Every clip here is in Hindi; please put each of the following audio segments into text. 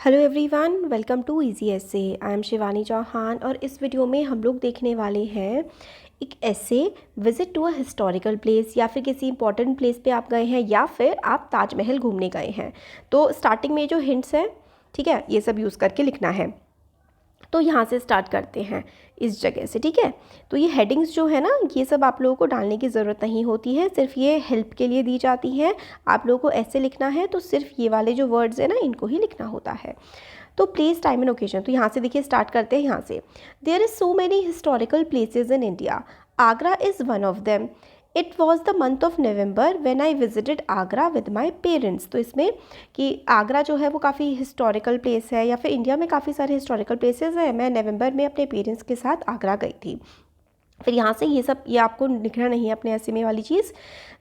Hello everyone, welcome to easy essay. I am Shivani Chauhan और इस वीडियो में हम लोग देखने वाले हैं एक ऐसे visit to a historical place, या फिर किसी इंपॉर्टेंट प्लेस पे आप गए हैं या फिर आप ताजमहल घूमने गए हैं। तो स्टार्टिंग में जो हिंट्स हैं, ठीक है, ये सब यूज़ करके लिखना है। तो यहाँ से स्टार्ट करते हैं इस जगह से, ठीक है। तो ये हेडिंग्स जो है ना, ये सब आप लोगों को डालने की ज़रूरत नहीं होती है, सिर्फ ये हेल्प के लिए दी जाती हैं। आप लोगों को ऐसे लिखना है तो सिर्फ ये वाले जो वर्ड्स हैं ना, इनको ही लिखना होता है। तो प्लेस, टाइम एंड ओकेजन, तो यहाँ से देखिए स्टार्ट करते हैं यहाँ से। There is so many historical places in India, Agra is one of them. It was the month of November when I visited Agra with my parents. तो इसमें कि आगरा जो है वो काफ़ी हिस्टोरिकल प्लेस है, या फिर इंडिया में काफ़ी सारे हिस्टोरिकल प्लेसेस हैं। मैं नवंबर में अपने पेरेंट्स के साथ आगरा गई थी। फिर यहाँ से ये आपको लिखना नहीं है अपने ऐसे में वाली चीज़।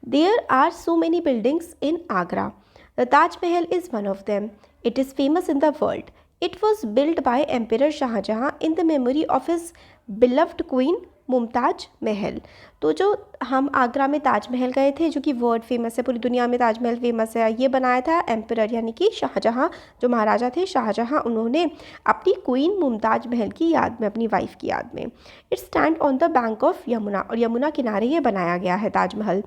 There are so many buildings in Agra, the Taj Mahal is one of them. It is famous in the world. It was build by emperor Shah Jahan in the memory of his beloved queen Mumtaz Mahal. तो जो हम आगरा में ताजमहल गए थे, जो कि वर्ल्ड फेमस है, पूरी दुनिया में ताजमहल फेमस है, ये बनाया था एम्परर यानी कि शाहजहाँ, जो महाराजा थे शाहजहाँ, उन्होंने अपनी क्वीन मुमताज महल की याद में, अपनी वाइफ की याद में। It stand on the bank of Yamuna, और यमुना किनारे ये बनाया गया है Taj Mahal.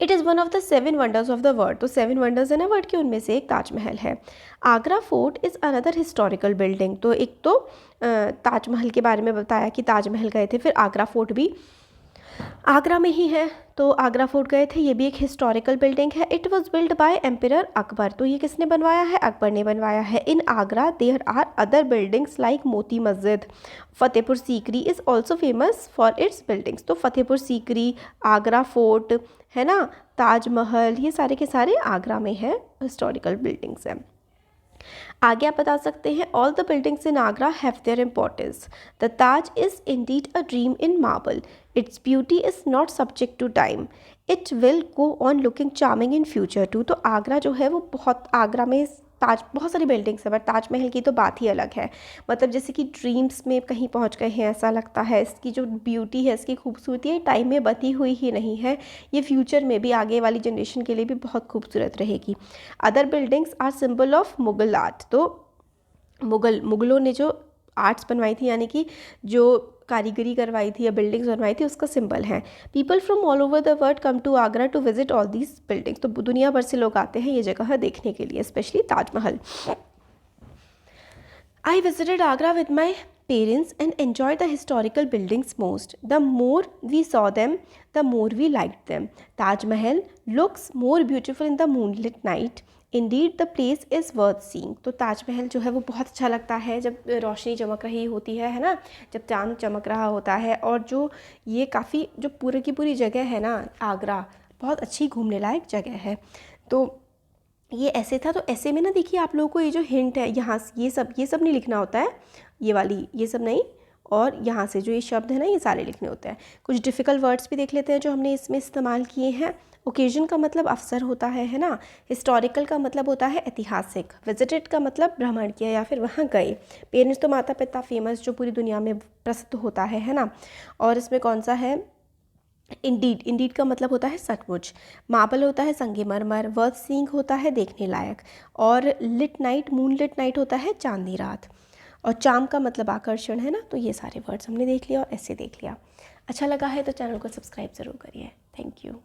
It is one of the 7 wonders of the world. तो 7 वंडर्स है ना वर्ल्ड के, उनमें से एक ताजमहल है। Agra fort is another historical building. तो एक तो ताजमहल के बारे में बताया कि ताजमहल गए थे, फिर आगरा फोर्ट भी आगरा में ही है, तो आगरा फोर्ट गए थे, ये भी एक हिस्टोरिकल बिल्डिंग है। It was build by emperor Akbar. तो ये किसने बनवाया है? अकबर ने बनवाया है। In Agra there are other buildings like Moti Masjid. Fatehpur Sikri is also famous for its buildings. तो फतेहपुर सीकरी, आगरा फोर्ट है ना, ताजमहल, ये सारे के सारे आगरा में है, हिस्टोरिकल बिल्डिंग्स हैं। आगे आप बता सकते हैं, all the buildings in Agra have their importance. The Taj is indeed a dream in marble. Its beauty is not subject to time. It will go on looking charming in future too. तो आगरा जो है वो बहुत, आगरा में बहुत सारी बिल्डिंग्स है, बट ताजमहल की तो बात ही अलग है। मतलब जैसे कि ड्रीम्स में कहीं पहुंच गए हैं ऐसा लगता है। इसकी जो ब्यूटी है, इसकी खूबसूरती है, टाइम में बती हुई ही नहीं है, ये फ्यूचर में भी, आगे वाली जनरेशन के लिए भी बहुत खूबसूरत रहेगी। Other buildings are symbol of Mughal art. तो मुगलों ने जो आर्ट्स बनवाई थी, यानी कि जो कारीगरी करवाई थी या बिल्डिंग्स बनवाई थी, उसका सिंबल है। People from all over the world come to Agra to visit all these buildings. तो दुनिया भर से लोग आते हैं ये जगह देखने के लिए, specially Taj Mahal. I visited Agra with my parents and enjoyed the historical buildings most. The more we saw them, the more we liked them. Taj Mahal looks more beautiful in the moonlit night. Indeed, the place is worth seeing. तो ताजमहल जो है वो बहुत अच्छा लगता है जब रोशनी चमक रही होती है ना, जब चांद चमक रहा होता है। और जो ये काफ़ी, जो पूरी की पूरी जगह है ना आगरा, बहुत अच्छी घूमने लायक जगह है। तो ये ऐसे था। तो ऐसे में ना देखिए, आप लोगों को ये जो हिंट है यहाँ, ये सब नहीं लिखना होता है, ये वाली, ये सब नहीं, और यहाँ से जो ये शब्द है ना, ये सारे लिखने होते हैं। कुछ डिफ़िकल्ट वर्ड्स भी देख लेते हैं जो हमने इसमें इस्तेमाल किए हैं। ओकेजन का मतलब अवसर होता है ना। हिस्टोरिकल का मतलब होता है ऐतिहासिक। विजिटेड का मतलब भ्रमण किया या फिर वहाँ गए। पेरेंट्स तो माता पिता, फेमस, जो पूरी दुनिया में प्रसिद्ध होता है ना। और इसमें कौन सा है? इंडीड का मतलब होता है सचमुच। मार्बल होता है संगमरमर। वर्थ सीइंग होता है देखने लायक। और lit night, moonlit night होता है चांदनी रात। और चार्म का मतलब आकर्षण है ना। तो ये सारे वर्ड्स हमने देख लिया और ऐसे देख लिया। अच्छा लगा है तो चैनल को सब्सक्राइब ज़रूर करिए। Thank you.